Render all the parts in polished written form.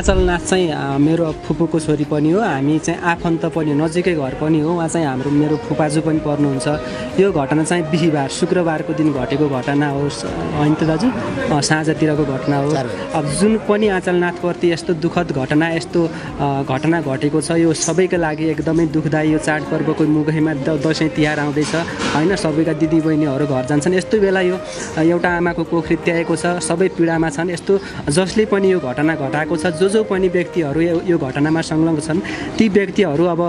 आचलनाथ चाहिँ मेरो फुपूको छोरी पनि हो, हामी चाहिँ आफन्त पनि नजिकै घर पनि हो। उहाँ चाहिँ मेरो फुपाजु पनि पर्नुहुन्छ। यो घटना चाहिँ बिहीबार शुक्रबारको दिन घटेको घटना हो होइन त दाजु, साँझतिरको घटना हो। अब जुन पनि आचलनाथप्रति यस्तो दुःखद घटना यस्तो घटना घटेको छ, यो सबैका लागि एकदमै दुःखदायी। यो चाडपर्वको मुखैमा दसैँ तिहार आउँदैछ होइन, सबैका दिदीबहिनीहरू घर जान्छन्। यस्तो बेला यो एउटा आमाको कोख रित्याएको छ, सबै पीडामा छन्। यस्तो जसले पनि यो घटना घटाएको छ, जो पनि व्यक्तिहरू यो घटनामा संलग्न छन्, ती व्यक्तिहरू अब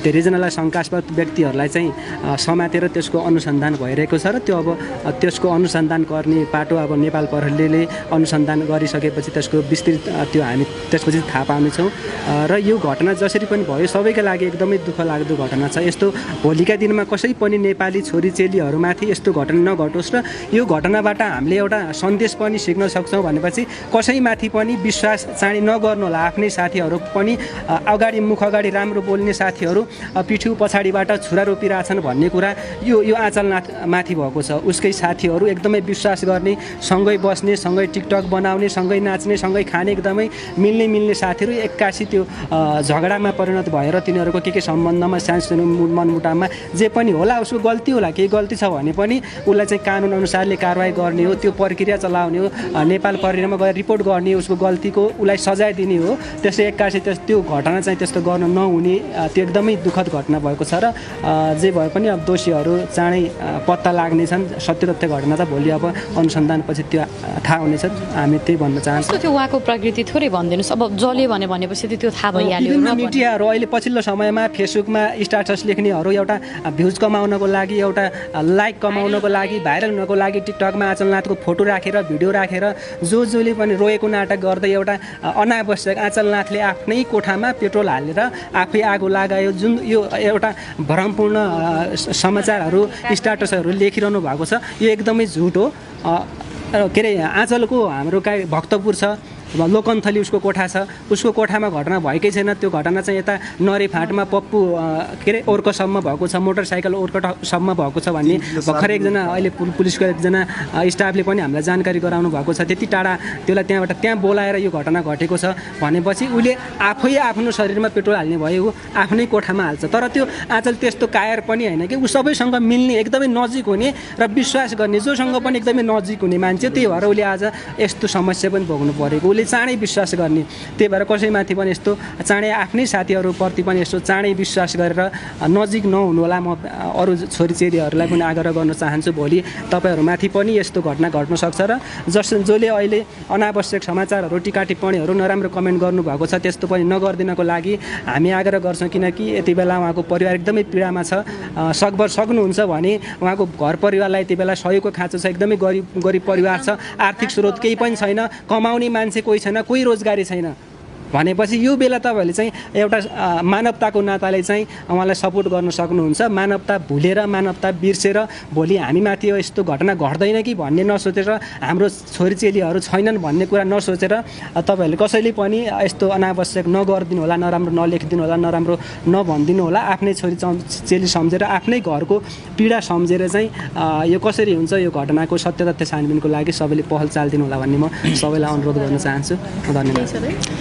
धेरैजनालाई शङ्कास्पद व्यक्तिहरूलाई चाहिँ समातेर त्यसको अनुसन्धान भइरहेको छ र त्यो अब त्यसको अनुसन्धान गर्ने पाटो अब नेपाल प्रहरीले अनुसन्धान गरिसकेपछि त्यसको विस्तृत त्यो हामी त्यसपछि थाहा पाउनेछौँ। र यो घटना जसरी पनि भयो सबैका लागि एकदमै दुःख लाग्दो घटना छ। यस्तो भोलिका दिनमा कसै पनि नेपाली छोरीचेलीहरूमाथि यस्तो घटना नघटोस् र यो घटनाबाट हामीले एउटा सन्देश पनि सिक्न सक्छौँ भनेपछि कसैमाथि पनि विश्वास चाँडै नगर्नु होला। आफ्नै साथीहरू पनि मुख अगाडि राम्रो बोल्ने साथीहरू पिठ्यू पछाडिबाट छुरा रोपिरहेछन् भन्ने कुरा यो आचलनाथ माथि भएको छ। उसकै साथीहरू एकदमै विश्वास गर्ने, सँगै बस्ने, सँगै टिकटक बनाउने, सँगै नाच्ने, सँगै खाने, एकदमै मिल्ने साथीहरू एक्कासी त्यो झगडामा परिणत भएर तिनीहरूको के सम्बन्धमा सानसानो मनमुटावमा जे पनि होला, उसको गल्ती होला, केही गल्ती छ भने पनि उसलाई चाहिँ कानुन अनुसारले कारवाही गर्ने हो, त्यो प्रक्रिया चलाउने हो, नेपाल प्रहरीमा गएर रिपोर्ट गर्ने, उसको गल्तीको उसलाई सजाय दिने हो। त्यसै एक्कासी त्यो घटना चाहिँ त्यस्तो गर्न नहुने, त्यो एकदमै दुःखद घटना भएको छ। र जे भए पनि अब दोषीहरू चाँडै पत्ता लाग्नेछन्। सत्य तथ्य घटना त भोलि अब अनुसन्धानपछि त्यो थाहा हुनेछ। हामी त्यही भन्न चाहन्छौँ। त्यो उहाँको प्रकृति थोरै भनिदिनुहोस्। अब जल्यो भनेपछि त्यो थाहा भइहाल्यो। मिडियाहरू अहिले पछिल्लो समयमा फेसबुकमा स्ट्याटस लेख्नेहरू एउटा भ्युज कमाउनको लागि, एउटा लाइक कमाउनको लागि, भाइरल हुनको लागि टिकटकमा आचलनाथको फोटो राखेर भिडियो राखेर जसले पनि रोएको नाटक गर्दै एउटा अनावश्यक आचलनाथले आफ्नै कोठामा पेट्रोल हालेर आफै आगो लगायो, जुन यो एउटा भ्रमपूर्ण समाचारहरू स्ट्याटसहरू लेखिरहनु भएको छ। यो एकदमै झुट हो। के अरे आँचलको हाम्रो भक्तपुर छ, लोकन्थली उसको कोठा छ, उसको कोठामा घटना भएकै छैन। त्यो घटना चाहिँ यता नरेफाँटमा पप्पू के अरे ओर्कसम्म भएको छ, मोटरसाइकल ओर्कसम्म भएको छ भन्ने भर्खर एकजना अहिले पुलिसको एकजना स्टाफले पनि हामीलाई जानकारी गराउनु भएको छ। त्यति टाढा त्यसलाई त्यहाँ बोलाएर यो घटना घटेको छ भनेपछि उसले आफै आफ्नो शरीरमा पेट्रोल हाल्ने भयो, ऊ आफ्नै कोठामा हाल्छ। तर त्यो आँचल त्यस्तो कायर पनि होइन कि ऊ सबैसँग मिल्ने, एकदमै नजिक हुने र विश्वास गर्ने, जोसँग पनि एकदमै नजिक हुने मान्छे। त्यही भएर उसले आज यस्तो समस्या पनि भोग्नु परेको। उसले चाँडै विश्वास गर्ने, त्यही भएर कसैमाथि पनि यस्तो चाँडै आफ्नै साथीहरूप्रति पनि यस्तो चाँडै विश्वास गरेर नजिक नहुनु होला। म अरू छोरीचेलीहरूलाई पनि आग्रह गर्न चाहन्छु, भोलि तपाईँहरूमाथि पनि यस्तो घटना घट्न सक्छ। र जसले अहिले अनावश्यक समाचारहरू, टिका टिप्पणीहरू, नराम्रो कमेन्ट गर्नुभएको छ, त्यस्तो पनि नगरिदिनको लागि हामी आग्रह गर्छौँ। किनकि यति बेला उहाँको परिवार एकदमै पीडामा छ। सकभर सक्नुहुन्छ भने उहाँको घर परिवारलाई यति बेला सहयोगको खाँचो छ। एकदमै गरिब परिवार छ, आर्थिक स्रोत केही पनि छैन, कमाउने मान्छे कोही छैन, कोही रोजगारी छैन भनेपछि यो बेला तपाईँहरूले चाहिँ एउटा मानवताको नाताले चाहिँ उहाँलाई सपोर्ट गर्न सक्नुहुन्छ। मानवता भुलेर, मानवता बिर्सेर भोलि हामीमाथि यस्तो घटना घट्दैन कि भन्ने नसोचेर, हाम्रो छोरीचेलीहरू छैनन् भन्ने कुरा नसोचेर तपाईँहरूले कसैले पनि यस्तो अनावश्यक नगरिदिनु होला, नराम्रो नलेखिदिनु होला, नराम्रो नभनिदिनु होला। आफ्नै छोरीचेली सम्झेर, आफ्नै घरको पीडा सम्झेर चाहिँ यो कसरी हुन्छ, यो घटनाको सत्य तथ्य छानबिनको लागि सबैले पहल चालिदिनु होला भन्ने म सबैलाई अनुरोध गर्न चाहन्छु। धन्यवाद।